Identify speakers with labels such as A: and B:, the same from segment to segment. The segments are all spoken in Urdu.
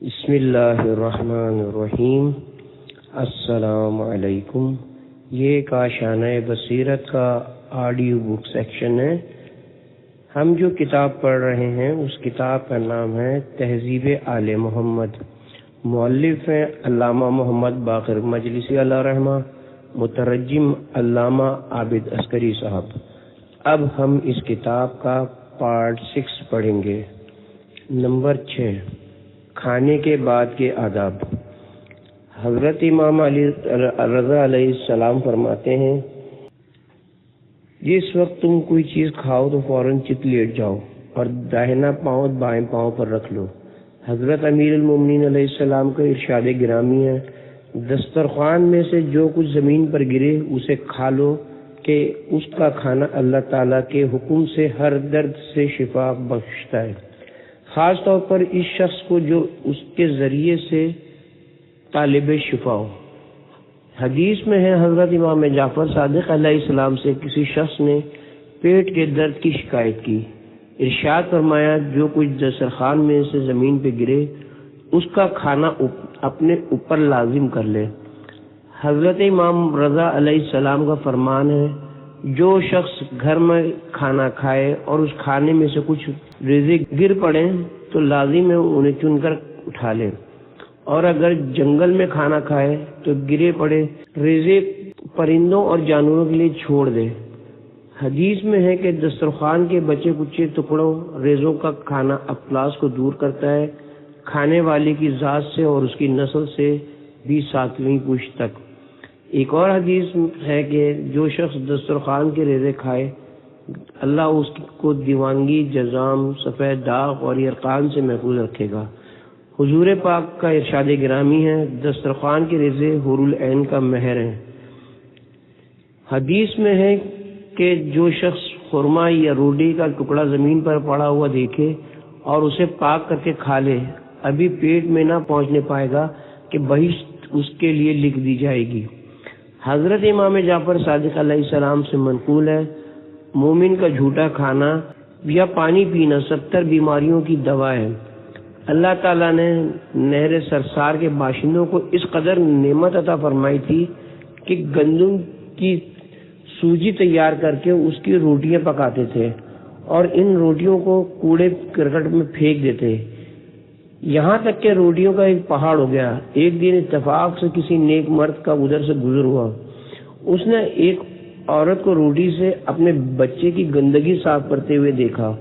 A: بسم اللہ الرحمن الرحیم۔ السلام علیکم۔ یہ کاشانہ بصیرت کا آڈیو بک سیکشن ہے۔ ہم جو کتاب پڑھ رہے ہیں اس کتاب کا نام ہے تہذیب آل محمد۔ مؤلف ہیں علامہ محمد باقر مجلسی علیہ رحمہ، مترجم علامہ عابد عسکری صاحب۔ اب ہم اس کتاب کا پارٹ 6 پڑھیں گے۔ نمبر 6، کھانے کے بعد کے آداب۔ حضرت امام علی رضا علیہ السلام فرماتے ہیں، جس وقت تم کوئی چیز کھاؤ تو فوراً چت لیٹ جاؤ اور داہنا پاؤں بائیں پاؤں پر رکھ لو۔ حضرت امیر المومنین علیہ السلام کا ارشاد گرامی ہے، دسترخوان میں سے جو کچھ زمین پر گرے اسے کھا لو کہ اس کا کھانا اللہ تعالیٰ کے حکم سے ہر درد سے شفا بخشتا ہے، خاص طور پر اس شخص کو جو اس کے ذریعے سے طالب شفا ہو۔ حدیث میں ہے، حضرت امام جعفر صادق علیہ السلام سے کسی شخص نے پیٹ کے درد کی شکایت کی، ارشاد فرمایا جو کچھ دسترخوان میں سے زمین پہ گرے اس کا کھانا اپنے اوپر لازم کر لے۔ حضرت امام رضا علیہ السلام کا فرمان ہے، جو شخص گھر میں کھانا کھائے اور اس کھانے میں سے کچھ رزق گر پڑے تو لازم ہے انہیں چن کر اٹھا لے، اور اگر جنگل میں کھانا کھائے تو گرے پڑے رزق پرندوں اور جانوروں کے لیے چھوڑ دے۔ حدیث میں ہے کہ دسترخوان کے بچے کچے ٹکڑوں ریزوں کا کھانا افلاس کو دور کرتا ہے، کھانے والے کی ذات سے اور اس کی نسل سے بھی 7ویں پشت تک۔ ایک اور حدیث ہے کہ جو شخص دسترخوان کے ریزے کھائے اللہ اس کو دیوانگی، جزام، سفید داغ اور یرقان سے محفوظ رکھے گا۔ حضور پاک کا ارشاد گرامی ہے، دسترخوان کے ریزے حور العین کا مہر ہیں۔ حدیث میں ہے کہ جو شخص خرما یا روٹی کا ٹکڑا زمین پر پڑا ہوا دیکھے اور اسے پاک کر کے کھا لے، ابھی پیٹ میں نہ پہنچنے پائے گا کہ بہشت اس کے لیے لکھ دی جائے گی۔ حضرت امام جعفر صادق علیہ السلام سے منقول ہے، مومن کا جھوٹا کھانا یا پانی پینا 70 بیماریوں کی دوا ہے۔ اللہ تعالیٰ نے نہر سرسار کے باشندوں کو اس قدر نعمت عطا فرمائی تھی کہ گندم کی سوجی تیار کر کے اس کی روٹیاں پکاتے تھے اور ان روٹیوں کو کوڑے کرکٹ میں پھینک دیتے، یہاں تک کہ روٹیوں کا ایک پہاڑ ہو گیا۔ ایک دن اتفاق سے کسی نیک مرد کا ادھر سے گزر ہوا، اس نے ایک عورت کو روٹی سے اپنے بچے کی گندگی صاف کرتے ہوئے دیکھا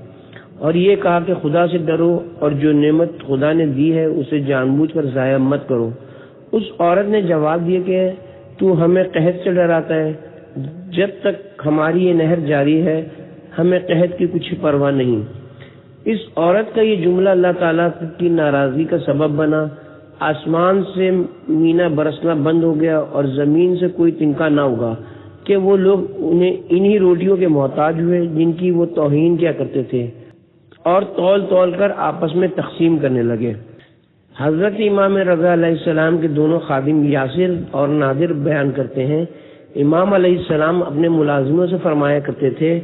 A: اور یہ کہا کہ خدا سے ڈرو اور جو نعمت خدا نے دی ہے اسے جان بوجھ کر ضائع مت کرو۔ اس عورت نے جواب دیا کہ تو ہمیں قحط سے ڈراتا ہے، جب تک ہماری یہ نہر جاری ہے ہمیں قحط کی کچھ پرواہ نہیں۔ اس عورت کا یہ جملہ اللہ تعالیٰ کی ناراضگی کا سبب بنا، آسمان سے مینا برسنا بند ہو گیا اور زمین سے کوئی تنکا نہ ہوگا کہ وہ لوگ انہیں انہی روٹیوں کے محتاج ہوئے جن کی وہ توہین کیا کرتے تھے اور تول تول کر آپس میں تقسیم کرنے لگے۔ حضرت امام رضا علیہ السلام کے دونوں خادم یاسر اور نادر بیان کرتے ہیں، امام علیہ السلام اپنے ملازموں سے فرمایا کرتے تھے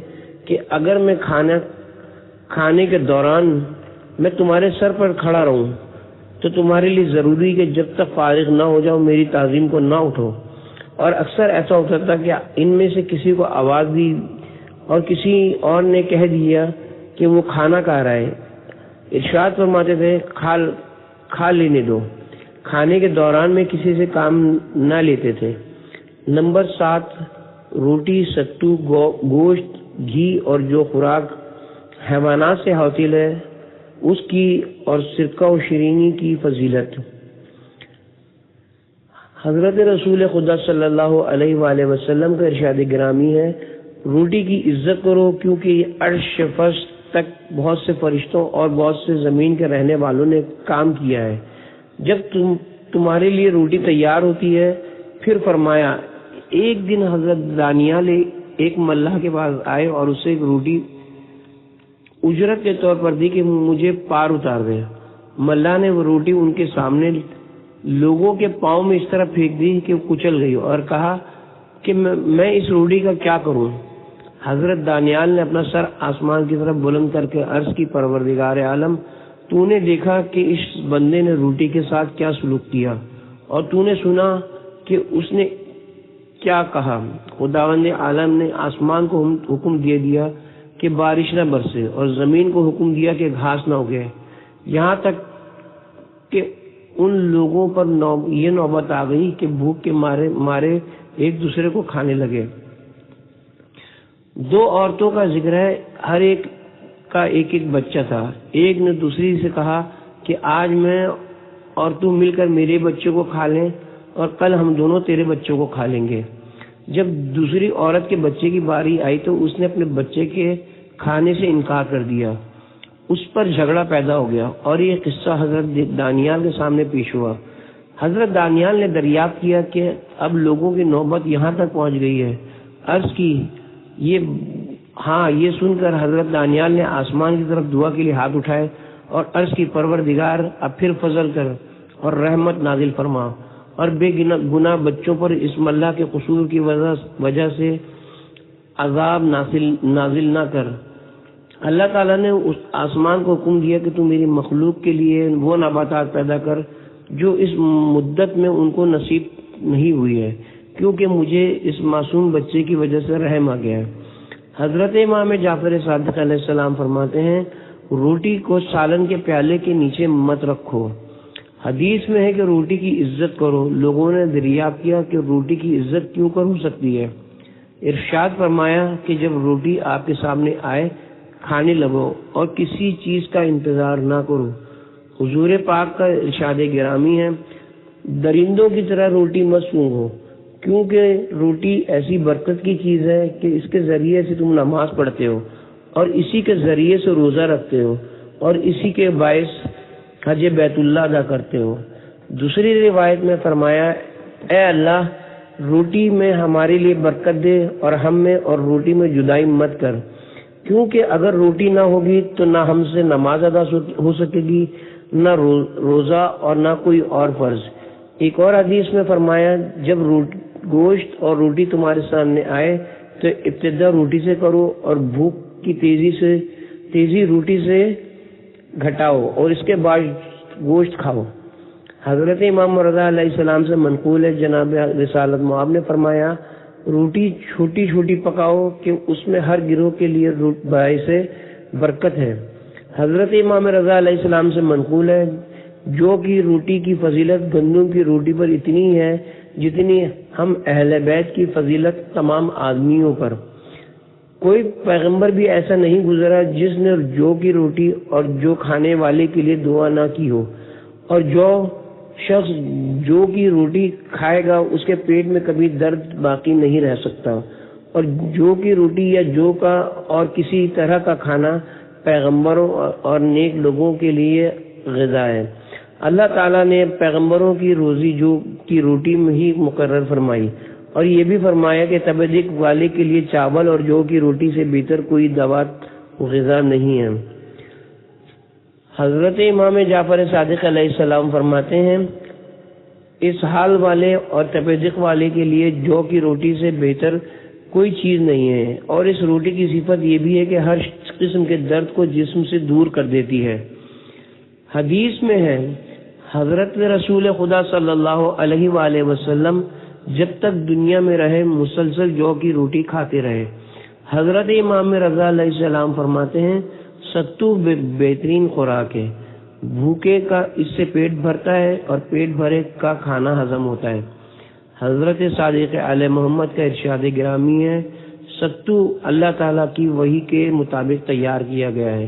A: کہ اگر میں کھانے کے دوران میں تمہارے سر پر کھڑا رہوں تو تمہارے لیے ضروری کہ جب تک فارغ نہ ہو جاؤ میری تعظیم کو نہ اٹھو، اور اکثر ایسا ہوتا تھا کہ ان میں سے کسی کو آواز دی اور کسی اور نے کہہ دیا کہ وہ کھانا کھا رہا ہے، ارشاد فرماتے تھے کھا لینے دو۔ کھانے کے دوران میں کسی سے کام نہ لیتے تھے۔ نمبر 7، روٹی، ستو، گوشت، گھی اور جو خوراک حیوانات سے حاصل ہے اس کی اور سرکہ و شیرینی کی فضیلت۔ حضرت رسول خدا صلی اللہ علیہ وآلہ وسلم کا ارشاد گرامی ہے، روٹی کی عزت کرو کیونکہ یہ عرش فرش تک بہت سے فرشتوں اور بہت سے زمین کے رہنے والوں نے کام کیا ہے۔ جب تمہارے لیے روٹی تیار ہوتی ہے، پھر فرمایا، ایک دن حضرت دانیال ایک ملاح کے پاس آئے اور اسے ایک روٹی اجرت کے طور پر دی کہ مجھے پار اتار دے۔ ملاح نے وہ روٹی ان کے سامنے لوگوں کے پاؤں میں اس طرح پھینک دی کہ وہ کچل گئی اور کہا کہ میں اس روٹی کا کیا کروں۔ حضرت دانیال نے اپنا سر آسمان کی طرف بلند کر کے عرض کی، پروردگار عالم، تو نے دیکھا کہ اس بندے نے روٹی کے ساتھ کیا سلوک کیا، اور تو نے سنا کہ اس نے کیا کہا۔ خداوند عالم نے آسمان کو حکم دے دیا کہ بارش نہ برسے، اور زمین کو حکم دیا کہ گھاس نہ اگے، یہاں تک کہ ان لوگوں پر یہ نوبت آ گئی کہ بھوک کے مارے ایک دوسرے کو کھانے لگے۔ دو عورتوں کا ذکر ہے، ہر ایک کا ایک ایک بچہ تھا۔ ایک نے دوسری سے کہا کہ آج میں اور تو مل کر میرے بچے کو کھا لیں، اور کل ہم دونوں تیرے بچوں کو کھا لیں گے۔ جب دوسری عورت کے بچے کی باری آئی تو اس نے اپنے بچے کے کھانے سے انکار کر دیا۔ اس پر جھگڑا پیدا ہو گیا، اور یہ قصہ حضرت دانیال کے سامنے پیش ہوا۔ حضرت دانیال نے دریافت کیا کہ اب لوگوں کی نوبت یہاں تک پہنچ گئی ہے۔ عرض کی یہ سن کر حضرت دانیال نے آسمان کی طرف دعا کے لیے ہاتھ اٹھائے اور عرض کی، پروردگار اب پھر فضل کر اور رحمت نازل فرما، اور بے گناہ بچوں پر اس ملہ کے قصور کی وجہ سے عذاب نازل نہ کر۔ اللہ تعالیٰ نے اس آسمان کو حکم دیا کہ تو میری مخلوق کے لیے وہ نباتات پیدا کر جو اس مدت میں ان کو نصیب نہیں ہوئی ہے، کیونکہ مجھے اس معصوم بچے کی وجہ سے رحم آ گیا ہے۔ حضرت امام جعفر صادق علیہ السلام فرماتے ہیں، روٹی کو سالن کے پیالے کے نیچے مت رکھو۔ حدیث میں ہے کہ روٹی کی عزت کرو۔ لوگوں نے دریافت کیا کہ روٹی کی عزت کیوں کر ہو سکتی ہے؟ ارشاد فرمایا کہ جب روٹی آپ کے سامنے آئے کھانے لگو اور کسی چیز کا انتظار نہ کرو۔ حضور پاک کا ارشاد گرامی ہے، درندوں کی طرح روٹی مت سونگھو، کیونکہ روٹی ایسی برکت کی چیز ہے کہ اس کے ذریعے سے تم نماز پڑھتے ہو، اور اسی کے ذریعے سے روزہ رکھتے ہو، اور اسی کے باعث حج بیت اللہ ادا کرتے ہو۔ دوسری روایت میں فرمایا، اے اللہ روٹی میں ہمارے لیے برکت دے اور ہم میں اور روٹی میں جدائی مت کر، کیونکہ اگر روٹی نہ ہوگی تو نہ ہم سے نماز ادا ہو سکے گی، نہ روزہ اور نہ کوئی اور فرض۔ ایک اور حدیث میں فرمایا، جب گوشت اور روٹی تمہارے سامنے آئے تو ابتدا روٹی سے کرو اور بھوک کی تیزی روٹی سے گھٹاؤ اور اس کے بعد گوشت کھاؤ۔ حضرت امام رضا علیہ السلام سے منقول ہے، جناب رسالت مآب نے فرمایا، روٹی چھوٹی چھوٹی پکاؤ کہ اس میں ہر گروہ کے لیے باعث برکت ہے۔ حضرت امام رضا علیہ السلام سے منقول ہے، جو کہ روٹی کی فضیلت گندم کی روٹی پر اتنی ہے جتنی ہم اہل بیت کی فضیلت تمام آدمیوں پر۔ کوئی پیغمبر بھی ایسا نہیں گزرا جس نے جو کی روٹی اور جو کھانے والے کے لیے دعا نہ کی ہو، اور جو شخص جو کی روٹی کھائے گا اس کے پیٹ میں کبھی درد باقی نہیں رہ سکتا، اور جو کی روٹی یا جو کا اور کسی طرح کا کھانا پیغمبروں اور نیک لوگوں کے لیے غذا ہے۔ اللہ تعالیٰ نے پیغمبروں کی روزی جو کی روٹی میں ہی مقرر فرمائی، اور یہ بھی فرمایا کہ تبدیق والے کے لیے چاول اور جو کی روٹی سے بہتر کوئی دوات غذا نہیں ہے۔ حضرت امام جعفر صادق علیہ السلام فرماتے ہیں، اس حال والے اور تبدیق والے کے لیے جو کی روٹی سے بہتر کوئی چیز نہیں ہے، اور اس روٹی کی صفت یہ بھی ہے کہ ہر قسم کے درد کو جسم سے دور کر دیتی ہے۔ حدیث میں ہے، حضرت رسول خدا صلی اللہ علیہ وآلہ وسلم جب تک دنیا میں رہے مسلسل جو کی روٹی کھاتے رہے۔ حضرت امام رضا علیہ السلام فرماتے ہیں، ستو بہترین خوراک ہے، بھوکے کا اس سے پیٹ بھرتا ہے اور پیٹ بھرے کا کھانا ہضم ہوتا ہے۔ حضرت صادق علیہ محمد کا ارشاد گرامی ہے، ستو اللہ تعالیٰ کی وحی کے مطابق تیار کیا گیا ہے،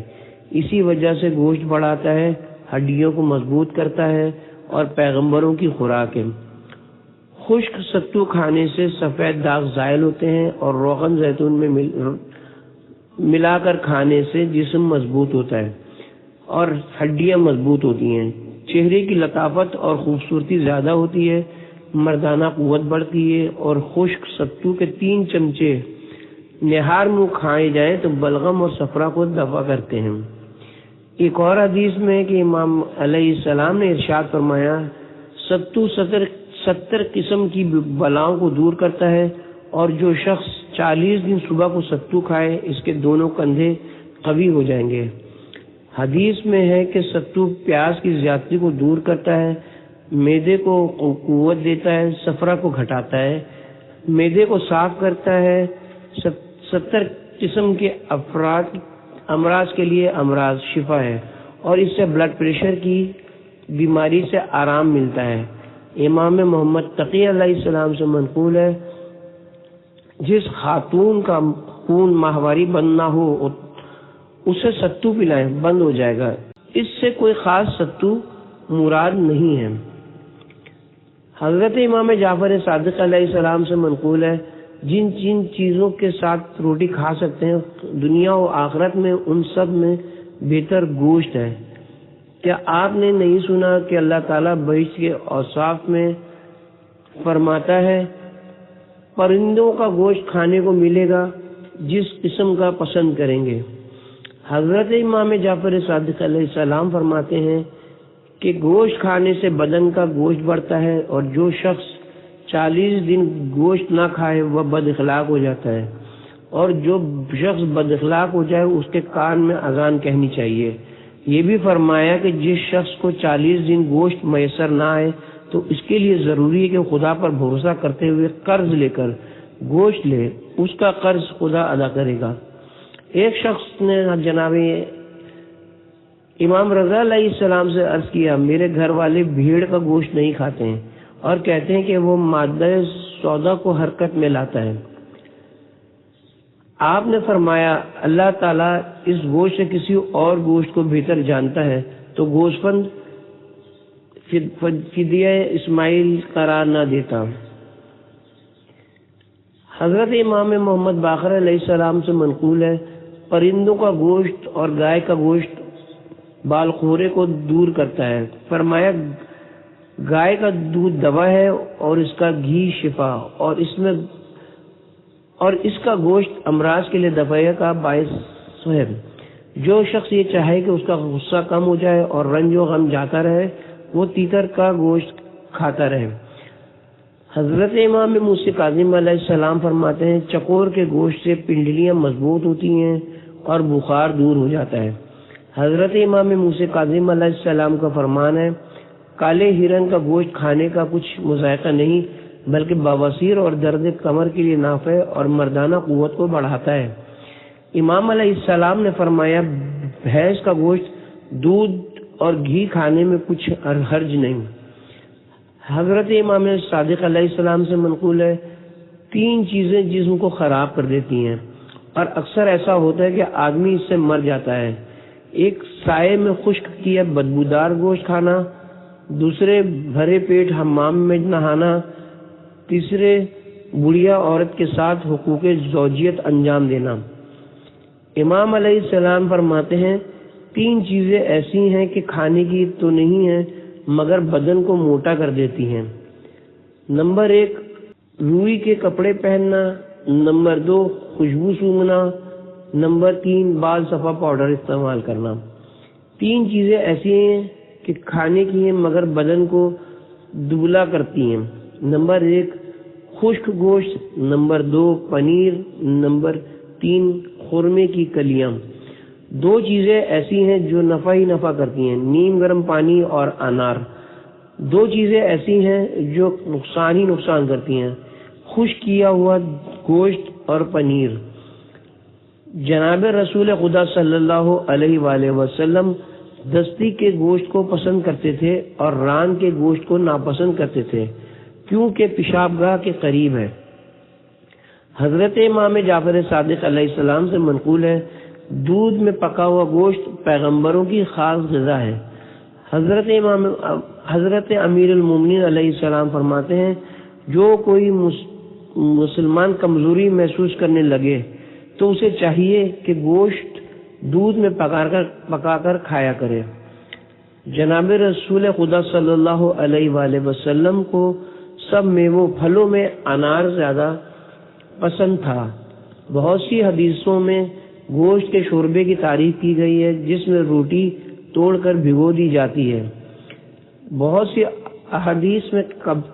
A: اسی وجہ سے گوشت بڑھاتا ہے، ہڈیوں کو مضبوط کرتا ہے اور پیغمبروں کی خوراک ہے۔ خشک ستو کھانے سے سفید داغ زائل ہوتے ہیں، اور روغن زیتون میں ملا کر کھانے سے جسم مضبوط ہوتا ہے اور ہڈیاں مضبوط ہوتی ہیں، چہرے کی لطافت اور خوبصورتی زیادہ ہوتی ہے، مردانہ قوت بڑھتی ہے، اور خشک ستو کے 3 چمچے نہار منہ کھائے جائیں تو بلغم اور صفرا کو دفع کرتے ہیں۔ ایک اور حدیث میں ہے کہ امام علیہ السلام نے ارشاد فرمایا، ستو 70 قسم کی بلاؤں کو دور کرتا ہے، اور جو شخص 40 دن صبح کو ستو کھائے اس کے دونوں کندھے قوی ہو جائیں گے۔ حدیث میں ہے کہ ستو پیاس کی زیادتی کو دور کرتا ہے، معدے کو قوت دیتا ہے، صفرا کو گھٹاتا ہے، معدے کو صاف کرتا ہے، 70 قسم کے امراض کے لیے امراض شفا ہے، اور اس سے بلڈ پریشر کی بیماری سے آرام ملتا ہے۔ امام محمد تقی علیہ السلام سے منقول ہے، جس خاتون کا خون ماہواری بند نہ ہو اسے ستو پلائیں، بند ہو جائے گا۔ اس سے کوئی خاص ستو مراد نہیں ہے۔ حضرت امام جعفر صادق علیہ السلام سے منقول ہے، جن چیزوں کے ساتھ روٹی کھا سکتے ہیں دنیا و آخرت میں ان سب میں بہتر گوشت ہے۔ کیا آپ نے نہیں سنا کہ اللہ تعالیٰ بہشت کے اوصاف میں فرماتا ہے پرندوں کا گوشت کھانے کو ملے گا جس قسم کا پسند کریں گے۔ حضرت امام جعفر صادق علیہ السلام فرماتے ہیں کہ گوشت کھانے سے بدن کا گوشت بڑھتا ہے، اور جو شخص 40 دن گوشت نہ کھائے وہ بد اخلاق ہو جاتا ہے، اور جو شخص بد اخلاق ہو جائے اس کے کان میں اذان کہنی چاہیے۔ یہ بھی فرمایا کہ جس شخص کو 40 دن گوشت میسر نہ آئے تو اس کے لیے ضروری ہے کہ خدا پر بھروسہ کرتے ہوئے قرض لے کر گوشت لے، اس کا قرض خدا ادا کرے گا۔ ایک شخص نے جناب امام رضا علیہ السلام سے عرض کیا، میرے گھر والے بھیڑ کا گوشت نہیں کھاتے ہیں اور کہتے ہیں کہ وہ مادہ سودا کو حرکت میں لاتا ہے۔ آپ نے فرمایا اللہ تعالیٰ اس گوشت سے کسی اور گوشت کو بہتر جانتا ہے تو گوشتبند فدیہ اسماعیل قرار نہ دیتا۔ حضرت امام محمد باقر علیہ السلام سے منقول ہے، پرندوں کا گوشت اور گائے کا گوشت بالخورے کو دور کرتا ہے۔ فرمایا گائے کا دودھ دوا ہے اور اس کا گھی شفا، اور اس کا گوشت امراض کے لیے دفاع کا باعث ہے۔ جو شخص یہ چاہے کہ اس کا غصہ کم ہو جائے اور رنج و غم جاتا رہے وہ تیتر کا گوشت کھاتا رہے۔ حضرت امام موسی کاظم علیہ السلام فرماتے ہیں چکور کے گوشت سے پنڈلیاں مضبوط ہوتی ہیں اور بخار دور ہو جاتا ہے۔ حضرت امام موسی کاظم علیہ السلام کا فرمان ہے کالے ہرن کا گوشت کھانے کا کچھ مذائقہ نہیں بلکہ بواسیر اور درد کمر کے لیے نافع اور مردانہ قوت کو بڑھاتا ہے۔ امام علیہ السلام نے فرمایا بھینس کا گوشت دودھ اور گھی کھانے میں کچھ حرج نہیں۔ حضرت امام صادق علیہ السلام سے منقول ہے 3 چیزیں جسم کو خراب کر دیتی ہیں اور اکثر ایسا ہوتا ہے کہ آدمی اس سے مر جاتا ہے۔ ایک سائے میں خشک کیا بدبودار گوشت کھانا، دوسرے بھرے پیٹ حمام میں نہانا، تیسرے بڑھیا عورت کے ساتھ حقوق زوجیت انجام دینا۔ امام علیہ السلام فرماتے ہیں 3 چیزیں ایسی ہیں کہ کھانے کی تو نہیں ہیں مگر بدن کو موٹا کر دیتی ہیں۔ نمبر 1 روئی کے کپڑے پہننا، نمبر 2 خوشبو سونگھنا، نمبر 3 بال صفا پاؤڈر استعمال کرنا۔ 3 چیزیں ایسی ہیں کہ کھانے کی ہیں مگر بدن کو دبلا کرتی ہیں۔ نمبر 1 خشک گوشت، نمبر 2 پنیر، نمبر 3 خرمے کی کلیاں۔ 2 چیزیں ایسی ہیں جو نفع ہی نفع کرتی ہیں، نیم گرم پانی اور انار۔ 2 چیزیں ایسی ہیں جو نقصان ہی نقصان کرتی ہیں، خشک کیا ہوا گوشت اور پنیر۔ جناب رسول خدا صلی اللہ علیہ وآلہ وسلم دستی کے گوشت کو پسند کرتے تھے اور ران کے گوشت کو ناپسند کرتے تھے کیونکہ پیشاب گاہ کے قریب ہے۔ حضرت امام جعفر صادق علیہ السلام سے منقول ہے دودھ میں پکا ہوا گوشت پیغمبروں کی خاص غذا ہے۔ حضرت امیر المومنین علیہ السلام فرماتے ہیں جو کوئی مسلمان کمزوری محسوس کرنے لگے تو اسے چاہیے کہ گوشت دودھ میں پکا کر کھایا کرے۔ جناب رسول خدا صلی اللہ علیہ وآلہ وسلم کو سب میووں پھلوں میں انار زیادہ پسند تھا۔ بہت سی حدیثوں میں گوشت کے شوربے کی تعریف کی گئی ہے جس میں روٹی توڑ کر بھگو دی جاتی ہے۔ بہت سی احادیث میں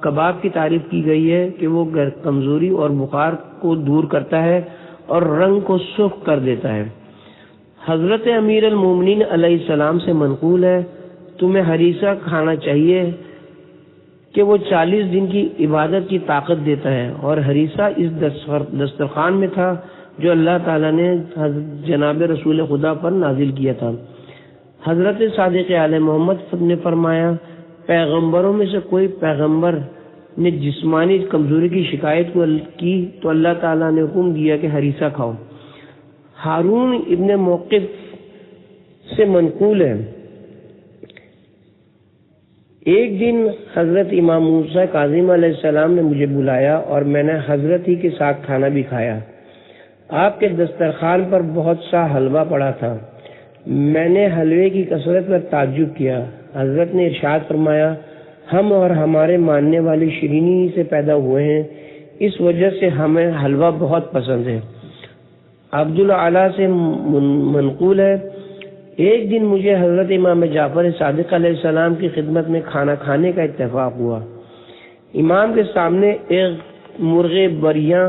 A: کباب کی تعریف کی گئی ہے کہ وہ کمزوری اور بخار کو دور کرتا ہے اور رنگ کو سرخ کر دیتا ہے۔ حضرت امیر المومنین علیہ السلام سے منقول ہے تمہیں ہریسہ کھانا چاہیے کہ وہ 40 دن کی عبادت کی طاقت دیتا ہے، اور ہریسہ اس دسترخوان میں تھا جو اللہ تعالیٰ نے جناب رسول خدا پر نازل کیا تھا۔ حضرت صادق علیہ محمد نے فرمایا پیغمبروں میں سے کوئی پیغمبر نے جسمانی کمزوری کی شکایت کی تو اللہ تعالیٰ نے حکم دیا کہ ہریسہ کھاؤ۔ ہارون ابن موقف سے منقول ہے ایک دن حضرت امام موسیٰ کاظم علیہ السلام نے مجھے بلایا اور میں نے حضرت ہی کے ساتھ کھانا بھی کھایا۔ آپ کے دسترخوان پر بہت سا حلوہ پڑا تھا، میں نے حلوے کی کثرت پر تعجب کیا۔ حضرت نے ارشاد فرمایا ہم اور ہمارے ماننے والے شیرینی سے پیدا ہوئے ہیں، اس وجہ سے ہمیں حلوہ بہت پسند ہے۔ عبدالعلا سے منقول ہے ایک دن مجھے حضرت امام جعفر صادق علیہ السلام کی خدمت میں کھانا کھانے کا اتفاق ہوا۔ امام کے سامنے ایک مرغ بریاں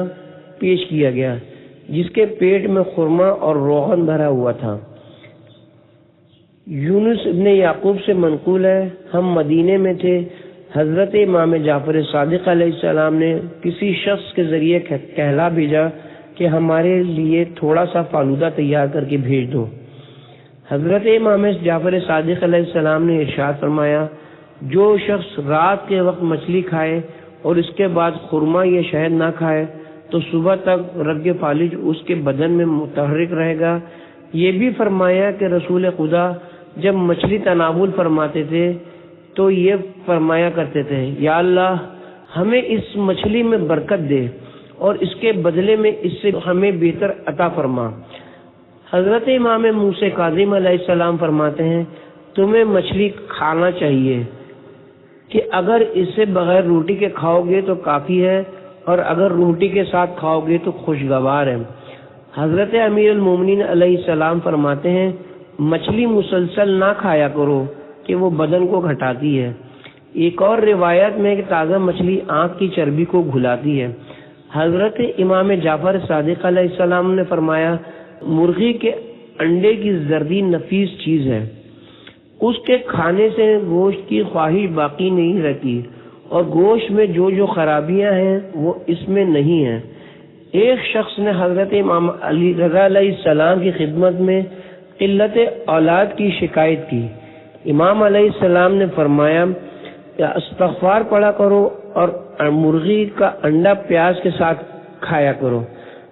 A: پیش کیا گیا جس کے پیٹ میں خرما اور روغن بھرا ہوا تھا۔ یونس ابن یعقوب سے منقول ہے ہم مدینے میں تھے، حضرت امام جعفر صادق علیہ السلام نے کسی شخص کے ذریعے کہلا بھیجا کہ ہمارے لیے تھوڑا سا فالودہ تیار کر کے بھیج دو۔ حضرت امام جعفر صادق علیہ السلام نے ارشاد فرمایا جو شخص رات کے وقت مچھلی کھائے اور اس کے بعد خرما یا شہد نہ کھائے تو صبح تک رگ فالج اس کے بدن میں متحرک رہے گا۔ یہ بھی فرمایا کہ رسول خدا جب مچھلی تناول فرماتے تھے تو یہ فرمایا کرتے تھے یا اللہ ہمیں اس مچھلی میں برکت دے اور اس کے بدلے میں اس سے ہمیں بہتر عطا فرما۔ حضرت امام موسیٰ کاظم علیہ السلام فرماتے ہیں تمہیں مچھلی کھانا چاہیے کہ اگر اس سے بغیر روٹی کے کھاؤ گے تو کافی ہے اور اگر روٹی کے ساتھ کھاؤ گے تو خوشگوار ہے۔ حضرت امیر المومنین علیہ السلام فرماتے ہیں مچھلی مسلسل نہ کھایا کرو کہ وہ بدن کو گھٹاتی ہے۔ ایک اور روایت میں کہ تازہ مچھلی آنکھ کی چربی کو گھلاتی ہے۔ حضرت امام جعفر صادق علیہ السلام نے فرمایا مرغی کے انڈے کی زردی نفیس چیز ہے، اس کے کھانے سے گوشت کی خواہش باقی نہیں رہتی اور گوشت میں جو خرابیاں ہیں وہ اس میں نہیں ہیں۔ ایک شخص نے حضرت امام علی رضا علیہ السلام کی خدمت میں قلت اولاد کی شکایت کی۔ امام علیہ السلام نے فرمایا استغفار پڑھا کرو اور مرغی کا انڈا پیاز کے ساتھ کھایا کرو۔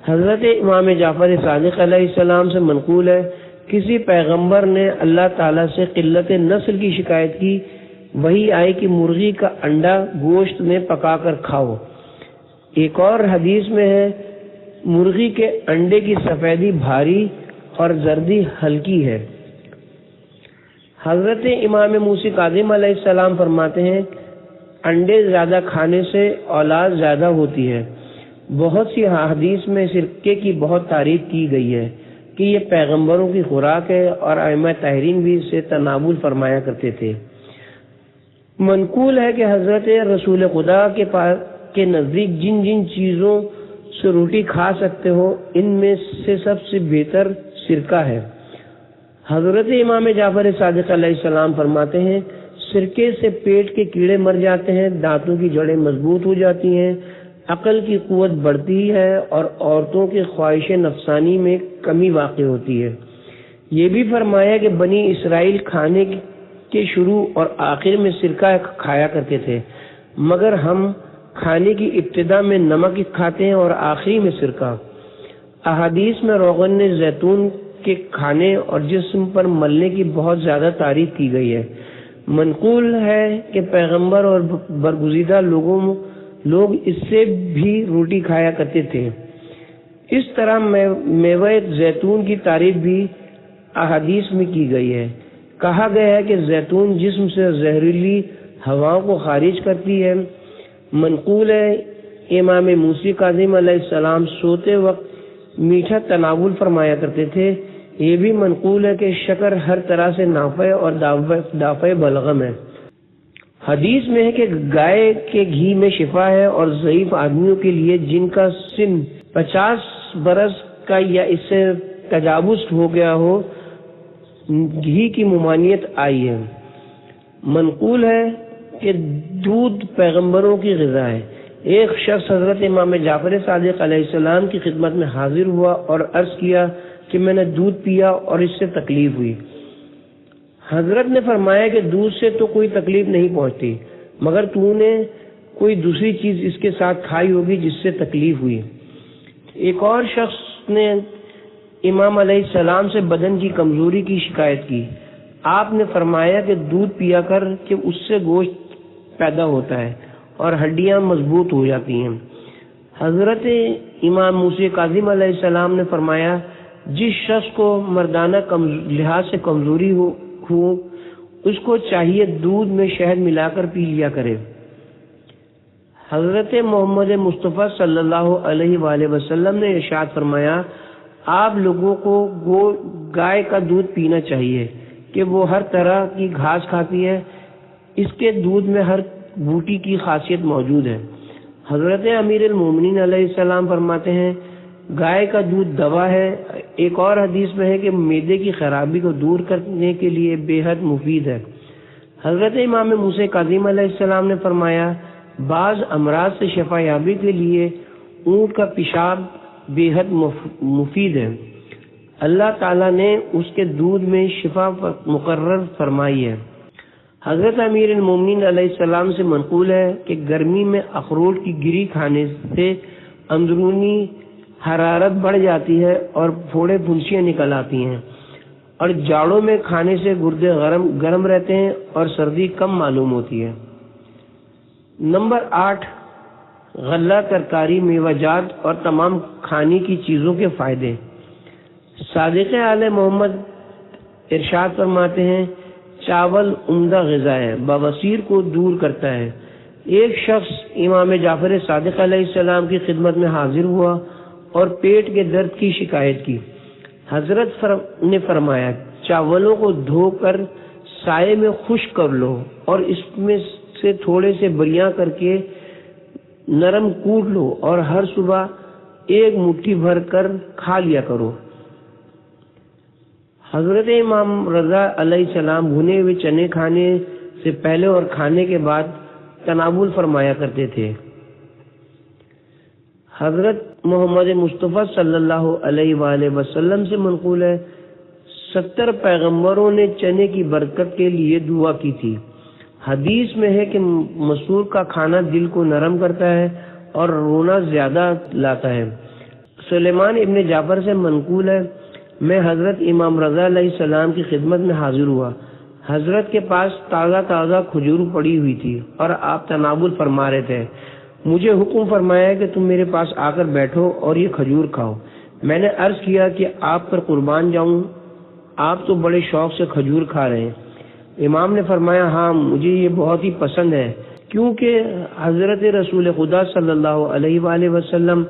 A: حضرت امام جعفر صادق علیہ السلام سے منقول ہے کسی پیغمبر نے اللہ تعالیٰ سے قلت نسل کی شکایت کی، وہی آئی کہ مرغی کا انڈا گوشت میں پکا کر کھاؤ۔ ایک اور حدیث میں ہے مرغی کے انڈے کی سفیدی بھاری اور زردی ہلکی ہے۔ حضرت امام موسیٰ کاظم علیہ السلام فرماتے ہیں انڈے زیادہ کھانے سے اولاد زیادہ ہوتی ہے۔ بہت سی احادیث میں سرکے کی بہت تعریف کی گئی ہے کہ یہ پیغمبروں کی خوراک ہے اور ائمہ طاہرین بھی اسے تناول فرمایا کرتے تھے۔ منقول ہے کہ حضرت رسول خدا کے نزدیک جن جن چیزوں سے روٹی کھا سکتے ہو ان میں سے سب سے بہتر سرکہ ہے۔ حضرت امام جعفر صادق علیہ السلام فرماتے ہیں سرکے سے پیٹ کے کیڑے مر جاتے ہیں، دانتوں کی جڑیں مضبوط ہو جاتی ہیں، عقل کی قوت بڑھتی ہے اور عورتوں کی خواہش نفسانی میں کمی واقع ہوتی ہے۔ یہ بھی فرمایا کہ بنی اسرائیل کھانے کے شروع اور آخر میں سرکہ کھایا کرتے تھے، مگر ہم کھانے کی ابتدا میں نمک کھاتے ہیں اور آخری میں سرکہ۔ احادیث میں روغن زیتون کے کھانے اور جسم پر ملنے کی بہت زیادہ تعریف کی گئی ہے۔ منقول ہے کہ پیغمبر اور برگزیدہ لوگ اس سے بھی روٹی کھایا کرتے تھے۔ اس طرح میوہ زیتون کی تعریف بھی احادیث میں کی گئی ہے۔ کہا گیا ہے کہ زیتون جسم سے زہریلی ہواؤں کو خارج کرتی ہے۔ منقول ہے امام موسیٰ کاظم علیہ السلام سوتے وقت میٹھا تناول فرمایا کرتے تھے۔ یہ بھی منقول ہے کہ شکر ہر طرح سے نافع اور دافع بلغم ہے۔ حدیث میں ہے کہ گائے کے گھی میں شفا ہے اور ضعیف آدمیوں کے لیے جن کا سن 50 برس کا یا اس سے تجاوز ہو گیا ہو، گھی کی ممانعت آئی ہے۔ منقول ہے کہ دودھ پیغمبروں کی غذا ہے۔ ایک شخص حضرت امام جعفر صادق علیہ السلام کی خدمت میں حاضر ہوا اور عرض کیا کہ میں نے دودھ پیا اور اس سے تکلیف ہوئی۔ حضرت نے فرمایا کہ دودھ سے تو کوئی تکلیف نہیں پہنچتی، مگر تو نے کوئی دوسری چیز اس کے ساتھ کھائی ہوگی جس سے تکلیف ہوئی۔ ایک اور شخص نے امام علیہ السلام سے بدن کی کمزوری کی شکایت کی۔ آپ نے فرمایا کہ دودھ پیا کر کہ اس سے گوشت پیدا ہوتا ہے اور ہڈیاں مضبوط ہو جاتی ہیں۔ حضرت امام موسی کاظم علیہ السلام نے فرمایا جس شخص کو مردانہ لحاظ سے کمزوری ہو اس کو چاہیے دودھ میں شہد ملا کر پی لیا کرے۔ حضرت محمد مصطفیٰ صلی اللہ علیہ وآلہ وسلم نے ارشاد فرمایا آپ لوگوں کو گائے کا دودھ پینا چاہیے کہ وہ ہر طرح کی گھاس کھاتی ہے، اس کے دودھ میں ہر بوٹی کی خاصیت موجود ہے۔ حضرت امیر المومنین علیہ السلام فرماتے ہیں گائے کا دودھ دوا ہے۔ ایک اور حدیث میں ہے کہ معدے کی خرابی کو دور کرنے کے لیے بے حد مفید ہے۔ حضرت امام موسی کاظم علیہ السلام نے فرمایا بعض امراض سے شفا یابی کے لیے اونٹ کا پیشاب بے حد مفید ہے۔ اللہ تعالیٰ نے اس کے دودھ میں شفا مقرر فرمائی ہے۔ حضرت امیر المومنین علیہ السلام سے منقول ہے کہ گرمی میں اخروٹ کی گری کھانے سے اندرونی حرارت بڑھ جاتی ہے اور پھوڑے پھنسیاں نکل آتی ہیں، اور جاڑوں میں کھانے سے گردے گرم رہتے ہیں اور سردی کم معلوم ہوتی ہے۔ نمبر 8، غلہ، ترکاری، میوہ جات اور تمام کھانے کی چیزوں کے فائدے۔ صادق آل محمد ارشاد فرماتے ہیں چاول عمدہ غذا ہے، بواسیر کو دور کرتا ہے۔ ایک شخص امام جعفر صادق علیہ السلام کی خدمت میں حاضر ہوا اور پیٹ کے درد کی شکایت کی۔ حضرت نے فرمایا چاولوں کو دھو کر سائے میں خشک کر لو اور اس میں سے تھوڑے سے بریاں کر کے نرم کوٹ لو اور ہر صبح ایک مٹھی بھر کر کھا لیا کرو۔ حضرت امام رضا علیہ السلام بھنے ہوئے چنے کھانے سے پہلے اور کھانے کے بعد تناول فرمایا کرتے تھے۔ حضرت محمد مصطفیٰ صلی اللہ علیہ وآلہ وسلم سے منقول ہے 70 پیغمبروں نے چنے کی برکت کے لیے دعا کی تھی۔ حدیث میں ہے کہ مسور کا کھانا دل کو نرم کرتا ہے اور رونا زیادہ لاتا ہے۔ سلیمان ابن جعفر سے منقول ہے میں حضرت امام رضا علیہ السلام کی خدمت میں حاضر ہوا۔ حضرت کے پاس تازہ کھجور پڑی ہوئی تھی اور آپ تناول فرما رہے تھے۔ مجھے حکم فرمایا کہ تم میرے پاس آ کر بیٹھو اور یہ کھجور کھاؤ۔ میں نے عرض کیا کہ آپ پر قربان جاؤں، آپ تو بڑے شوق سے کھجور کھا رہے ہیں۔ امام نے فرمایا ہاں مجھے یہ بہت ہی پسند ہے، کیونکہ حضرت رسول خدا صلی اللہ علیہ وآلہ وسلم،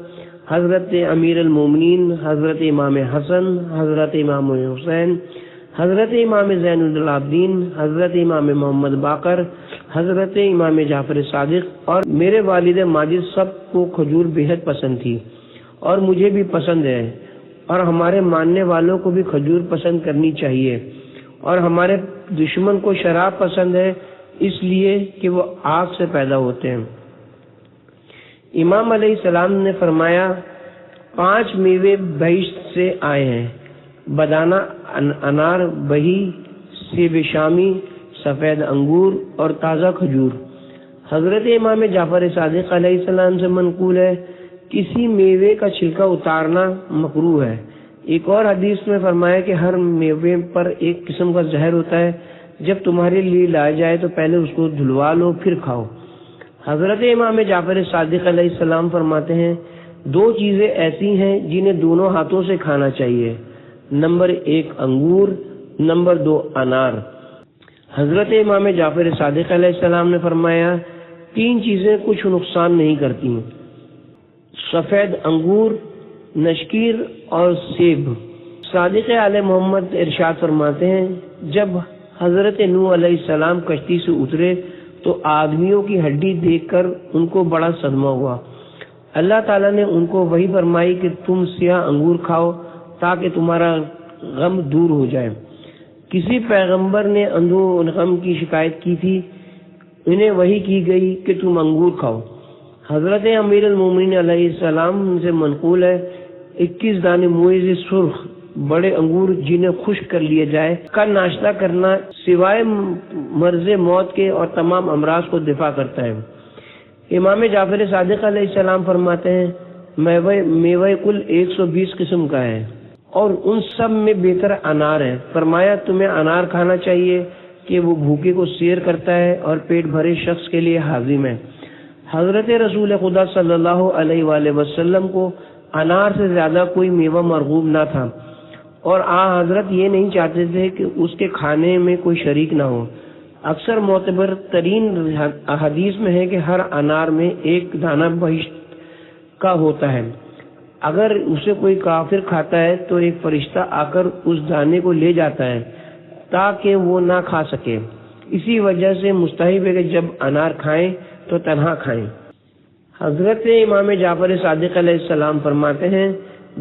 A: حضرت امیر المومنین، حضرت امام حسن، حضرت امام حسین، حضرت امام زین العابدین، حضرت امام محمد باقر، حضرت امام جعفر صادق اور میرے والد ماجد سب کو کھجور بےحد پسند تھی اور مجھے بھی پسند ہے، اور ہمارے ماننے والوں کو بھی کھجور پسند کرنی چاہیے، اور ہمارے دشمن کو شراب پسند ہے اس لیے کہ وہ آگ سے پیدا ہوتے ہیں۔ امام علیہ السلام نے فرمایا 5 میوے بہشت سے آئے ہیں، بدانہ انار، بہی، سیب شامی، سفید انگور اور تازہ کھجور۔ حضرت امام جعفر صادق علیہ السلام سے منقول ہے کسی میوے کا چھلکا اتارنا مکروہ ہے۔ ایک اور حدیث میں فرمایا کہ ہر میوے پر ایک قسم کا زہر ہوتا ہے، جب تمہارے لیے لایا جائے تو پہلے اس کو دھلوا لو پھر کھاؤ۔ حضرت امام جعفر صادق علیہ السلام فرماتے ہیں 2 چیزیں ایسی ہیں جنہیں دونوں ہاتھوں سے کھانا چاہیے، نمبر 1 انگور، نمبر 2 انار۔ حضرت امام جعفر صادق علیہ السلام نے فرمایا 3 چیزیں کچھ نقصان نہیں کرتی، سفید انگور، نشکیر اور سیب۔ صادق آل محمد ارشاد فرماتے ہیں جب حضرت نوح علیہ السلام کشتی سے اترے تو آدمیوں کی ہڈی دیکھ کر ان کو بڑا صدمہ ہوا۔ اللہ تعالیٰ نے ان کو وحی فرمائی کہ تم سیاہ انگور کھاؤ تاکہ تمہارا غم دور ہو جائے۔ کسی پیغمبر نے اندھو غم کی شکایت کی تھی، انہیں وحی کی گئی کہ تم انگور کھاؤ۔ حضرت امیر المومنین علیہ السلام سے منقول ہے 21 دانے موئز سرخ بڑے انگور جنہیں خشک کر لیا جائے کا ناشتہ کرنا سوائے مرض موت کے اور تمام امراض کو دفاع کرتا ہے۔ امام جعفر صادق علیہ السلام فرماتے ہیں میوہ کل 120 قسم کا ہے اور ان سب میں بہتر انار ہے۔ فرمایا تمہیں انار کھانا چاہیے کہ وہ بھوکے کو سیر کرتا ہے اور پیٹ بھرے شخص کے لیے ہاضم ہے۔ حضرت رسول خدا صلی اللہ علیہ وآلہ وسلم کو انار سے زیادہ کوئی میوہ مرغوب نہ تھا، اور حضرت یہ نہیں چاہتے تھے کہ اس کے کھانے میں کوئی شریک نہ ہو۔ اکثر معتبر ترین حدیث میں ہے کہ ہر انار میں ایک دانہ بہشت کا ہوتا ہے، اگر اسے کوئی کافر کھاتا ہے تو ایک فرشتہ آ کر اس دانے کو لے جاتا ہے تاکہ وہ نہ کھا سکے۔ اسی وجہ سے مستحب ہے کہ جب انار کھائیں تو تنہا کھائیں۔ حضرت امام جعفر صادق علیہ السلام فرماتے ہیں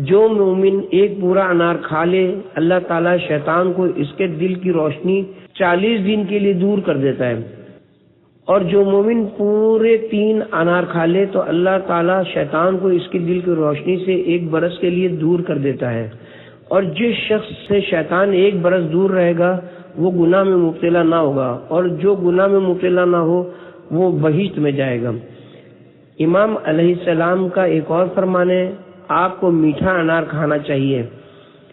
A: جو مومن ایک پورا انار کھا لے اللہ تعالیٰ شیطان کو اس کے دل کی روشنی 40 دن کے لیے دور کر دیتا ہے، اور جو مومن پورے 3 انار کھا لے تو اللہ تعالیٰ شیطان کو اس کے دل کی روشنی سے 1 برس کے لیے دور کر دیتا ہے، اور جس شخص سے شیطان 1 برس دور رہے گا وہ گناہ میں مبتلا نہ ہوگا، اور جو گناہ میں مبتلا نہ ہو وہ بہشت میں جائے گا۔ امام علیہ السلام کا ایک اور فرمان ہے آپ کو میٹھا انار کھانا چاہیے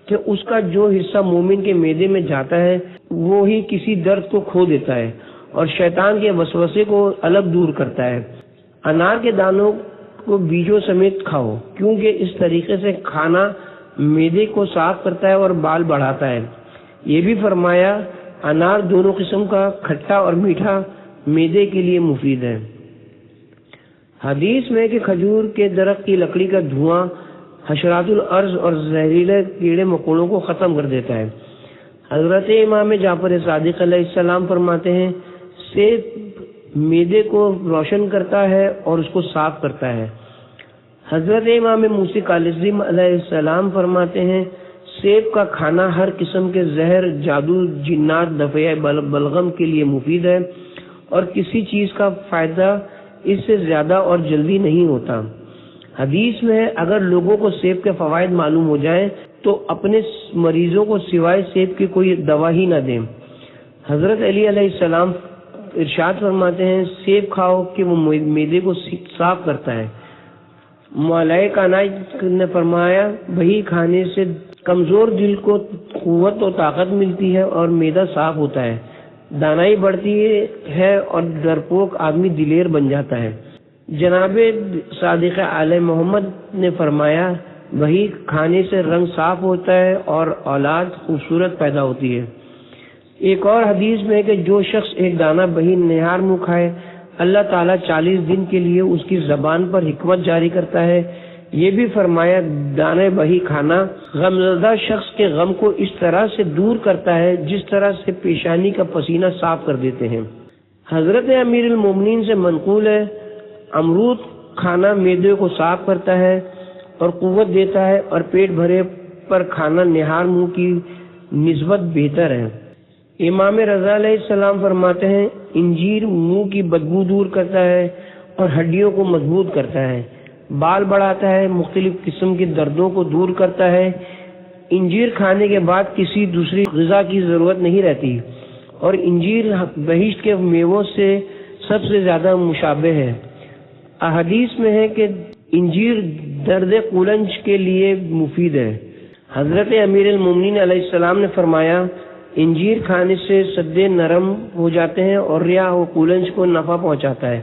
A: کہ اس کا جو حصہ مومن کے معدے میں جاتا ہے وہی کسی درد کو کھو دیتا ہے اور شیطان کے وسوسے کو الگ دور کرتا ہے۔ انار کے دانوں کو بیجوں سمیت کھاؤ کیونکہ اس طریقے سے کھانا معدے کو صاف کرتا ہے اور بال بڑھاتا ہے۔ یہ بھی فرمایا انار دونوں قسم کا کھٹا اور میٹھا معدے کے لیے مفید ہے۔ حدیث میں کہ کھجور کے درخت کی لکڑی کا دھواں حشرات الارض اور زہریلے کیڑے مکوڑوں کو ختم کر دیتا ہے۔ حضرت امام جعفر صادق علیہ السلام فرماتے ہیں سیب معدے کو روشن کرتا ہے اور اس کو صاف کرتا ہے۔ حضرت امام موسی کاظم علیہ السلام فرماتے ہیں سیب کا کھانا ہر قسم کے زہر، جادو، جنات، دفع بلغم کے لیے مفید ہے اور کسی چیز کا فائدہ اس سے زیادہ اور جلدی نہیں ہوتا۔ حدیث میں اگر لوگوں کو سیب کے فوائد معلوم ہو جائیں تو اپنے مریضوں کو سوائے سیب کی کوئی دوا ہی نہ دیں۔ حضرت علی علیہ السلام ارشاد فرماتے ہیں سیب کھاؤ کہ وہ معدے کو صاف کرتا ہے۔ مولا کائنات نے فرمایا وہی کھانے سے کمزور دل کو قوت و طاقت ملتی ہے اور معدہ صاف ہوتا ہے، دانائی بڑھتی ہے اور ڈرپوک آدمی دلیر بن جاتا ہے۔ جناب صادق آل محمد نے فرمایا وہی کھانے سے رنگ صاف ہوتا ہے اور اولاد خوبصورت پیدا ہوتی ہے۔ ایک اور حدیث میں کہ جو شخص ایک دانہ بہی نہار منہ کھائے اللہ تعالیٰ 40 دن کے لیے اس کی زبان پر حکمت جاری کرتا ہے۔ یہ بھی فرمایا دانہ بہی کھانا غمزدہ شخص کے غم کو اس طرح سے دور کرتا ہے جس طرح سے پیشانی کا پسینہ صاف کر دیتے ہیں۔ حضرت امیر المومنین سے منقول ہے امرود کھانا معدے کو صاف کرتا ہے اور قوت دیتا ہے اور پیٹ بھرے پر کھانا نہار منہ کی نسبت بہتر ہے۔ امام رضا علیہ السلام فرماتے ہیں انجیر منہ کی بدبو دور کرتا ہے اور ہڈیوں کو مضبوط کرتا ہے، بال بڑھاتا ہے، مختلف قسم کے دردوں کو دور کرتا ہے۔ انجیر کھانے کے بعد کسی دوسری غذا کی ضرورت نہیں رہتی اور انجیر بہشت کے میووں سے سب سے زیادہ مشابہ ہے۔ احادیث میں ہے کہ انجیر درد قولنج کے لیے مفید ہے۔ حضرت امیر المومنین علیہ السلام نے فرمایا انجیر کھانے سے سدے نرم ہو جاتے ہیں اور ریا و قولنج کو نفع پہنچاتا ہے۔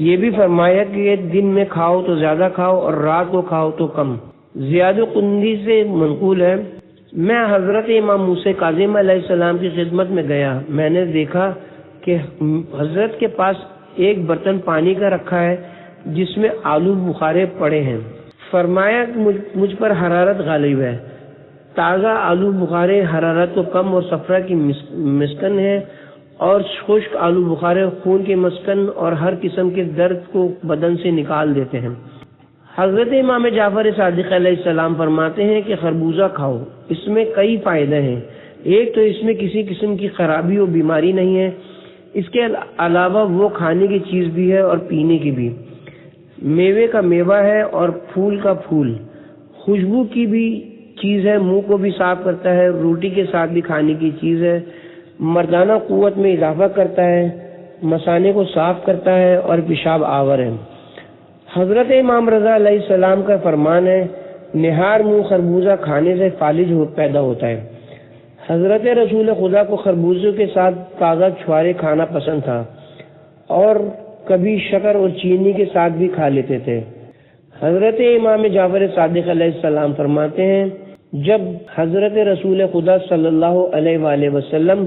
A: یہ بھی فرمایا کہ دن میں کھاؤ تو زیادہ کھاؤ اور رات کو کھاؤ تو کم۔ زیاد قندی سے منقول ہے میں حضرت امام موسی کاظم علیہ السلام کی خدمت میں گیا، میں نے دیکھا کہ حضرت کے پاس ایک برتن پانی کا رکھا ہے جس میں آلو بخارے پڑے ہیں۔ فرمایا مجھ پر حرارت غالب ہے، تازہ آلو بخارے حرارت کو کم اور صفرا کی مسکن ہے اور خشک آلو بخارے خون کے مسکن اور ہر قسم کے درد کو بدن سے نکال دیتے ہیں۔ حضرت امام جعفر صادق علیہ السلام فرماتے ہیں کہ خربوزہ کھاؤ، اس میں کئی فائدے ہیں۔ ایک تو اس میں کسی قسم کی خرابی و بیماری نہیں ہے، اس کے علاوہ وہ کھانے کی چیز بھی ہے اور پینے کی بھی، میوے کا میوہ ہے اور پھول کا پھول، خوشبو کی بھی چیز ہے، منہ کو بھی صاف کرتا ہے، روٹی کے ساتھ بھی کھانے کی چیز ہے، مردانہ قوت میں اضافہ کرتا ہے، مثانے کو صاف کرتا ہے اور پیشاب آور ہے۔ حضرت امام رضا علیہ السلام کا فرمان ہے، نہار منہ خربوزہ کھانے سے فالج پیدا ہوتا ہے۔ حضرت رسول خدا کو خربوزے کے ساتھ تازہ چھوارے کھانا پسند تھا اور کبھی شکر اور چینی کے ساتھ بھی کھا لیتے تھے۔ حضرت امام جعفر صادق علیہ السلام فرماتے ہیں، جب حضرت رسول خدا صلی اللہ علیہ وآلہ وسلم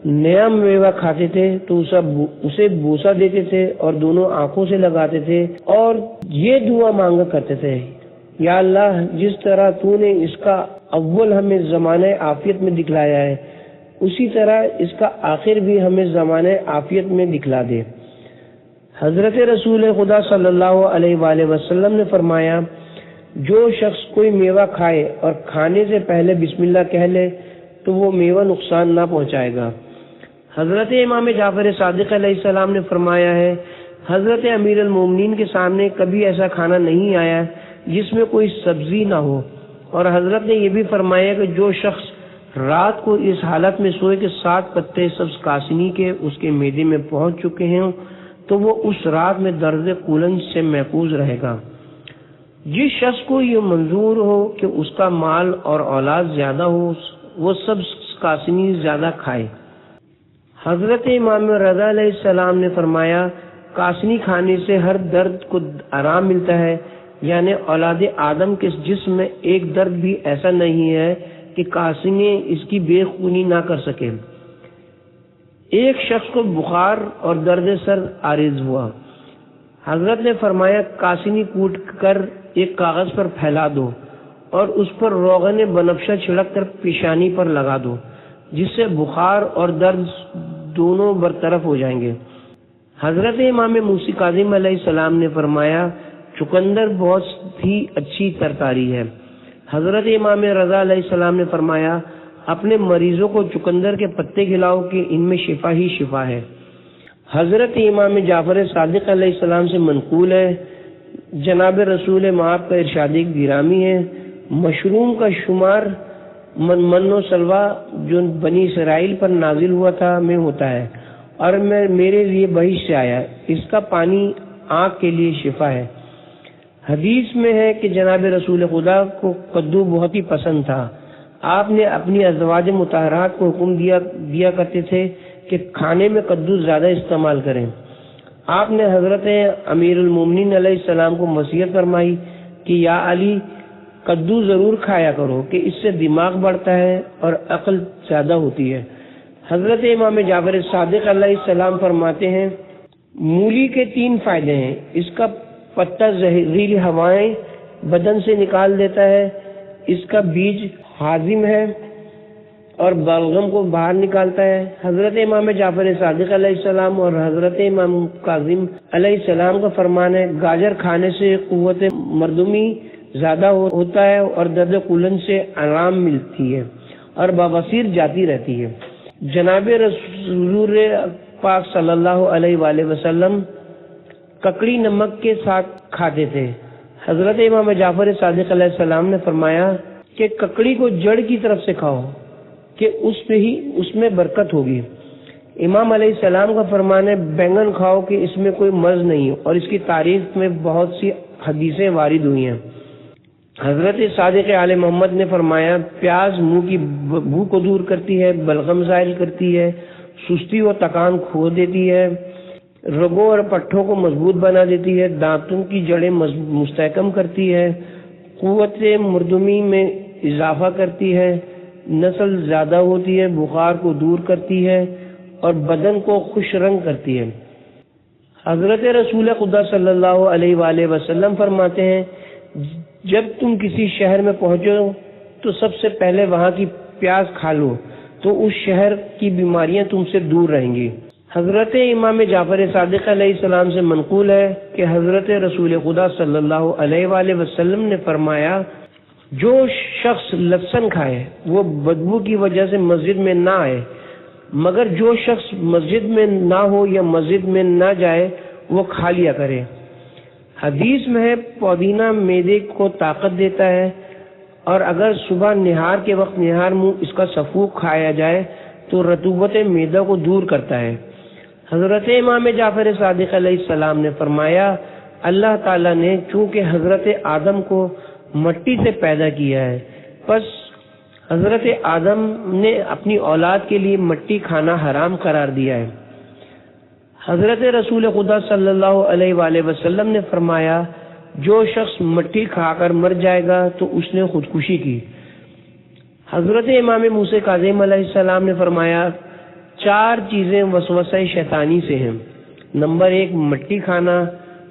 A: نیا میوہ کھاتے تھے تو اسے بوسہ دیتے تھے اور دونوں آنکھوں سے لگاتے تھے اور یہ دعا مانگا کرتے تھے، یا اللہ جس طرح تو نے اس کا اول ہمیں زمانہ عافیت میں دکھلایا ہے، اسی طرح اس کا آخر بھی ہمیں زمانہ عافیت میں دکھلا دے۔ حضرت رسول خدا صلی اللہ علیہ وآلہ وسلم نے فرمایا، جو شخص کوئی میوہ کھائے اور کھانے سے پہلے بسم اللہ کہہ لے تو وہ میوہ نقصان نہ پہنچائے گا۔ حضرت امام جعفر صادق علیہ السلام نے فرمایا ہے، حضرت امیر المومنین کے سامنے کبھی ایسا کھانا نہیں آیا جس میں کوئی سبزی نہ ہو، اور حضرت نے یہ بھی فرمایا کہ جو شخص رات کو اس حالت میں سوئے کہ 7 پتے سبز کاسنی کے اس کے معدے میں پہنچ چکے ہیں تو وہ اس رات میں درد قولن سے محفوظ رہے گا۔ جس شخص کو یہ منظور ہو کہ اس کا مال اور اولاد زیادہ ہو، وہ سبز کاسنی زیادہ کھائے۔ حضرت امام رضا علیہ السلام نے فرمایا، کاسنی کھانے سے ہر درد کو آرام ملتا ہے، یعنی اولاد آدم کے جسم میں ایک درد بھی ایسا نہیں ہے کہ کاسنی اس کی بے خونی نہ کر سکے۔ ایک شخص کو بخار اور درد سر عارض ہوا، حضرت نے فرمایا کاسنی کوٹ کر ایک کاغذ پر پھیلا دو اور اس پر روغن بنفشہ چھڑک کر پیشانی پر لگا دو، جس سے بخار اور درد دونوں برطرف ہو جائیں گے۔ حضرت امام موسی کاظم علیہ السلام نے فرمایا، چقندر بہت ہی اچھی ترکاری ہے۔ حضرت امام رضا علیہ السلام نے فرمایا، اپنے مریضوں کو چقندر کے پتے کھلاؤ کہ ان میں شفا ہی شفا ہے۔ حضرت امام جعفر صادق علیہ السلام سے منقول ہے، جناب رسول مآب کا ارشاد گرامی ہے، مشروم کا شمار من و سلوہ جو بنی اسرائیل پر نازل ہوا تھا میں ہوتا ہے اور میرے لیے بہشت سے آیا، اس کا پانی آنکھ کے لیے شفا ہے۔ حدیث میں ہے کہ جناب رسول خدا کو کدو بہت ہی پسند تھا، آپ نے اپنی ازواج مطہرات کو حکم دیا کرتے تھے کہ کھانے میں کدو زیادہ استعمال کریں۔ آپ نے حضرت امیر المومنین علیہ السلام کو وصیت فرمائی کہ یا علی کدو ضرور کھایا کرو کہ اس سے دماغ بڑھتا ہے اور عقل زیادہ ہوتی ہے۔ حضرت امام جعفر صادق علیہ السلام فرماتے ہیں، مولی کے 3 فائدے ہیں، اس کا پتا زہریلی ہوائیں بدن سے نکال دیتا ہے، اس کا بیج ہاضم ہے اور بلغم کو باہر نکالتا ہے۔ حضرت امام جعفر صادق علیہ السلام اور حضرت امام کاظم علیہ السلام کا فرمان ہے، گاجر کھانے سے قوت مردمی زیادہ ہوتا ہے اور درد قولن سے آرام ملتی ہے اور بواسیر جاتی رہتی ہے۔ جناب رسول پاک صلی اللہ علیہ وآلہ وسلم ککڑی نمک کے ساتھ کھاتے تھے۔ حضرت امام جعفر صادق علیہ السلام نے فرمایا کہ ککڑی کو جڑ کی طرف سے کھاؤ کہ اس میں برکت ہوگی۔ امام علیہ السلام کا فرمان ہے، بینگن کھاؤ کہ اس میں کوئی مرض نہیں اور اس کی تعریف میں بہت سی حدیثیں وارد ہوئی ہیں۔ حضرت صادق آل محمد نے فرمایا، پیاز منہ کی بو کو دور کرتی ہے، بلغم زائل کرتی ہے، سستی و تکان کھو دیتی ہے، رگوں اور پٹھوں کو مضبوط بنا دیتی ہے، دانتوں کی جڑیں مستحکم کرتی ہے، قوت مردمی میں اضافہ کرتی ہے، نسل زیادہ ہوتی ہے، بخار کو دور کرتی ہے اور بدن کو خوش رنگ کرتی ہے۔ حضرت رسول خدا صلی اللہ علیہ وآلہ وسلم فرماتے ہیں، جب تم کسی شہر میں پہنچو تو سب سے پہلے وہاں کی پیاز کھا لو تو اس شہر کی بیماریاں تم سے دور رہیں گی۔ حضرت امام جعفر صادق علیہ السلام سے منقول ہے کہ حضرت رسول خدا صلی اللہ علیہ وآلہ وسلم نے فرمایا، جو شخص لہسن کھائے وہ بدبو کی وجہ سے مسجد میں نہ آئے، مگر جو شخص مسجد میں نہ ہو یا مسجد میں نہ جائے وہ کھا لیا کرے۔ حدیث میں ہے پودینہ معدے کو طاقت دیتا ہے، اور اگر صبح نہار کے وقت نہار منہ اس کا سفوک کھایا جائے تو رطوبت معدہ کو دور کرتا ہے۔ حضرت امام جعفر صادق علیہ السلام نے فرمایا، اللہ تعالیٰ نے چونکہ حضرت آدم کو مٹی سے پیدا کیا ہے، پس حضرت آدم نے اپنی اولاد کے لیے مٹی کھانا حرام قرار دیا ہے۔ حضرت رسول خدا صلی اللہ علیہ وآلہ وسلم نے فرمایا، جو شخص مٹی کھا کر مر جائے گا تو اس نے خودکشی کی۔ حضرت امام موسیٰ کاظم علیہ السلام نے فرمایا، 4 چیزیں وسوسہ شیطانی سے ہیں۔ نمبر 1 مٹی کھانا،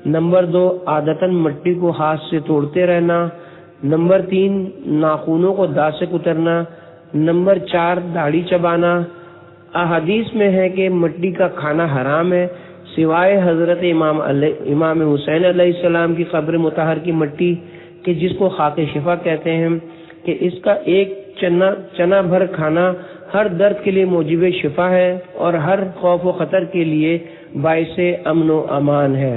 A: نمبر 2 عادتاً مٹی کو ہاتھ سے توڑتے رہنا، نمبر 3 ناخنوں کو دانت سے کترنا، نمبر 4 داڑھی چبانا۔ احادیث میں ہے کہ مٹی کا کھانا حرام ہے سوائے حضرت امام حسین علیہ السلام کی قبر مطہر کی مٹی کہ جس کو خاک شفا کہتے ہیں، کہ اس کا ایک چنا بھر کھانا ہر درد کے لیے موجب شفا ہے اور ہر خوف و خطر کے لیے باعث امن و امان ہے۔